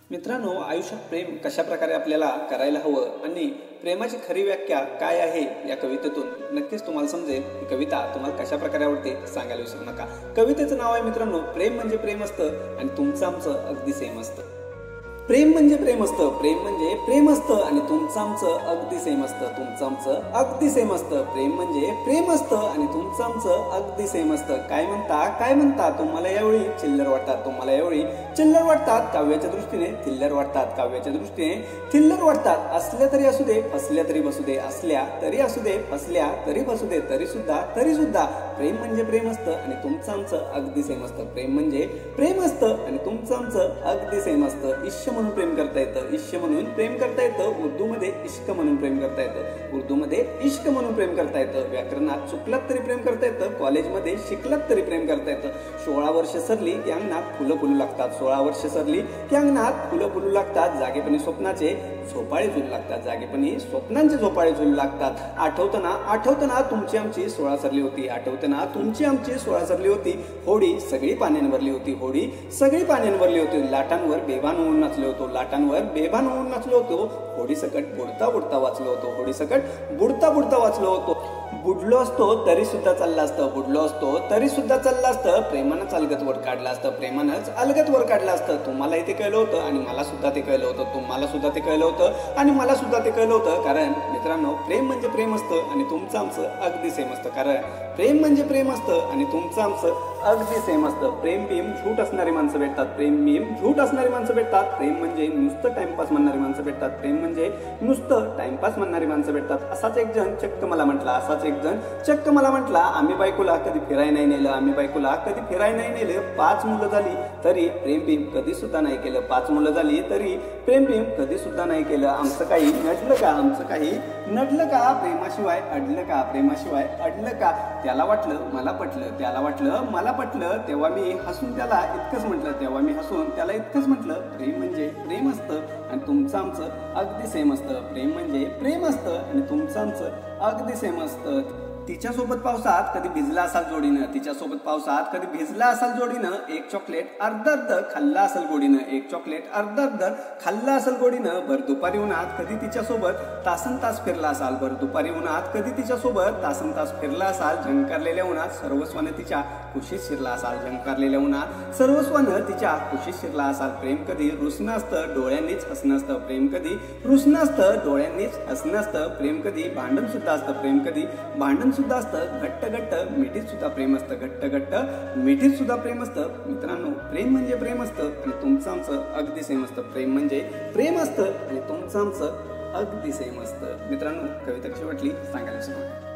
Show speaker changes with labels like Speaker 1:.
Speaker 1: मित्रांनो, आयुष्यात प्रेम कशा प्रकारे आपल्याला करायला हवं आणि प्रेमाची खरी व्याख्या काय आहे या कवितेतून नक्कीच तुम्हाला समजेल. ही कविता तुम्हाला कशा प्रकारे आवडते सांगायला विसरू नका. कवितेचं नाव आहे मित्रांनो, प्रेम म्हणजे प्रेम असतं आणि तुमचं आमचं अगदी सेम असतं. प्रेम म्हणजे प्रेम असतं, प्रेम म्हणजे प्रेम असतं आणि तुमचं आमचं अगदी सेम असतं. तुमचं आमचं अगदी सेम असतं. प्रेम म्हणजे प्रेम असतं आणि तुमचं आमचं अगदी सेम असतं. काय म्हणता तुम्हाला यावेळी चिल्लर वाटतात. तुम्हाला यावेळी चिल्लर वाटतात. काव्याच्या दृष्टीने थिल्लर वाटतात. काव्याच्या दृष्टीने थिल्लर वाटतात. असल्या तरी असू दे, फसल्या तरी बसू दे. असल्या तरी असू दे, फसल्या तरी फसू दे. तरी सुद्धा प्रेम म्हणजे प्रेम असतं आणि तुमचं आमचं अगदी सेम असतं. प्रेम म्हणजे प्रेम असतं आणि तुमचं आमचं अगदी सेम असतं. इश्क म्हणून प्रेम करता येतं. इश्क म्हणून प्रेम करता येतं. उर्दूमध्ये इश्क म्हणून प्रेम करता येतं. उर्दूमध्ये इश्क म्हणून प्रेम करता येतं. व्याकरणात चुकलात तरी प्रेम करता येतं. कॉलेजमध्ये शिकलात तरी प्रेम करता येतं. 16 वर्ष सरली की अंगणात फुलं फुलू लागतात. 16 वर्ष सरली की अंगणात फुलं फुलू लागतात. जागेपणी स्वप्नाचे झोपाळे झुलू लागतात. जागेपणी स्वप्नांचे झोपाळे झुलू लागतात. आठवतं ना तुमची आमची 16 सरली होती. आठवतं ना तुमची आमची 16 सरली होती. होडी सगळी पाण्याने भरली होती. होडी सगळी पाण्याने भरली होती. लाटांवर बेभान होऊन नाचलो होतो. लाटांवर बेभान होऊन नाचलो होतो. होडी सकट बुडता बुडता वाचलो होतो. होडी सकट बुडता बुडता वाचलो होतो. बुडलो असतो तरी सुद्धा चाललं असतं. बुडलो असतो तरी सुद्धा चाललं असतं. प्रेमानंच अलगत वर काढलं असतं. प्रेमानंच अलगत वर काढलं असतं. तुम्हालाही ते कळलं होतं आणि मला सुद्धा ते कळलं होतं. तुम्हाला सुद्धा ते कळलं होतं आणि मला सुद्धा ते कळलं होतं. कारण मित्रांनो, प्रेम म्हणजे प्रेम असतं आणि तुमचं आमचं अगदी सेम असतं. कारण प्रेम म्हणजे प्रेम असतं आणि तुमचं आमचं अगदी सेम असतं. प्रेम भीम झूट असणारी माणसं भेटतात. प्रेम भीम झूट असणारी माणसं भेटतात. प्रेम म्हणजे नुसतं टाइमपास म्हणणारी माणसं भेटतात. प्रेम म्हणजे नुसतं टाइमपास म्हणणारी माणसं भेटतात. असाच एक जण चक्क मला म्हटला, आम्ही बायकोला कधी फिराय नाही नेलं. आम्ही बायकोला कधी फिराय नाही नेलं. 5 मुलं झाली तरी प्रेम भीम कधी सुद्धा नाही केलं. 5 मुलं झाली तरी प्रेम भीम कधी सुद्धा नाही केलं. आमचं काही नडलं का? आमचं काही नडलं का? प्रेमाशिवाय अडलं का? प्रेमाशिवाय अडलं का? त्याला वाटलं मला पटलं. त्याला वाटलं मला पटलं. तेव्हा मी हसून त्याला इतकंच म्हटलं. प्रेम म्हणजे प्रेम असतं आणि तुमचं आमचं अगदी सेम असतं. प्रेम म्हणजे प्रेम असतं आणि तुमचं आमचं अगदी सेम असतं. तिच्यासोबत पावसात कधी भिजला असाल जोडीनं. तिच्यासोबत पावसात कधी भिजला असाल जोडीनं. एक चॉकलेट अर्ध खाल्ला असेल गोडीनं. एक चॉकलेट अर्ध खाल्ला असेल गोडीनं. भर दुपारी उन्हात कधी तिच्यासोबत तासन तास फिरला असाल. भर दुपारी उन्हात कधी तिच्यासोबत तासन तास फिरला असाल. झंकारलेल्या उन्हात सर्वस्वानं तिच्या कुशीत शिरला असाल. झंकारलेल्या उन्हात सर्वस्वानं तिच्या कुशीत शिरला असाल. प्रेम कधी रुसणं असतं, डोळ्यांनीच हसणं असतं. प्रेम कधी रुसणं असतं, डोळ्यांनीच हसणं असतं. प्रेम कधी भांडण सुद्धा असतं. प्रेम कधी भांडण सुद्धा असतं. घट्ट मिठीत सुद्धा प्रेम असतं. घट्ट मिठीत सुद्धा प्रेम असतं. मित्रांनो, प्रेम म्हणजे प्रेम असतं आणि तुमचं आमचं अगदी सेम असतं. प्रेम म्हणजे प्रेम असतं आणि तुमचं आमचं अगदी सेम असतं. मित्रांनो, कविता कशी वाटली सांगायला विसरू नका.